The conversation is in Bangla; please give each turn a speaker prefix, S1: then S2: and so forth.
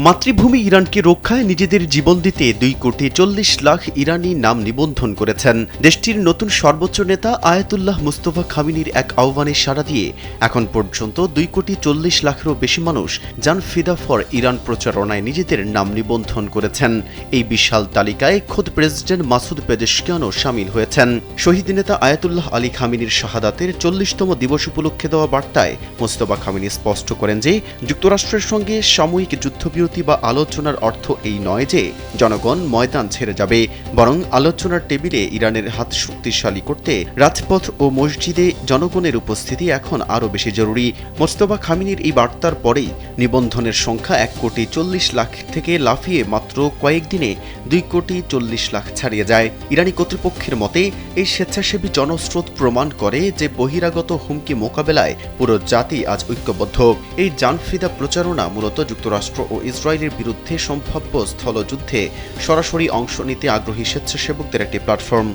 S1: মাতৃভূমি ইরানকে রক্ষায় নিজেদের জীবন দিতে 2,40,00,000 ইরানি নাম নিবন্ধন করেছেন। দেশটির নতুন সর্বোচ্চ নেতা আয়াতুল্লাহ মুস্তফা খামিনির এক আহ্বানে সাড়া দিয়ে এখন পর্যন্ত 2,40,00,000-এরও বেশি মানুষ জান ফিদা ফর ইরান প্রচারণায় নিজেদের নাম নিবন্ধন করেছেন। এই বিশাল তালিকায় খোদ প্রেসিডেন্ট মাসুদ পেজেশকিয়ানও শামিল হয়েছেন। শহীদ নেতা আয়াতুল্লাহ আলী খামিনির শাহাদাতের 40তম দিবস উপলক্ষে দেওয়া বার্তায় মোস্তফা খামিনি স্পষ্ট করেন যে যুক্তরাষ্ট্রের সঙ্গে সাময়িক যুদ্ধবিরতি বা আলোচনার অর্থ এই নয় যে জনগণ ময়দান ছেড়ে যাবে, বরং আলোচনার টেবিলে ইরানের হাত শক্তিশালী করতে রাজপথ ও মসজিদে জনগণের উপস্থিতি এখন আরও বেশি জরুরি। মোস্তফা খামিনির এই বার্তার পরেই নিবন্ধনের সংখ্যা 1,40,00,000 থেকে লাফিয়ে মাত্র কয়েকদিনে 2,40,00,000 ছাড়িয়ে যায়। ইরানি কর্তৃপক্ষের মতে এই স্বেচ্ছাসেবী জনস্রোত প্রমাণ করে যে বহিরাগত হুমকি মোকাবেলায় পুরো জাতি আজ ঐক্যবদ্ধ। এই জানফিদা প্রচারণা মূলত যুক্তরাষ্ট্র ও ইসরায়েলের বিরুদ্ধে সম্ভাব্য স্থলযুদ্ধে সরাসরি অংশ নিতে আগ্রহী স্বেচ্ছাসেবকদের একটি প্ল্যাটফর্ম।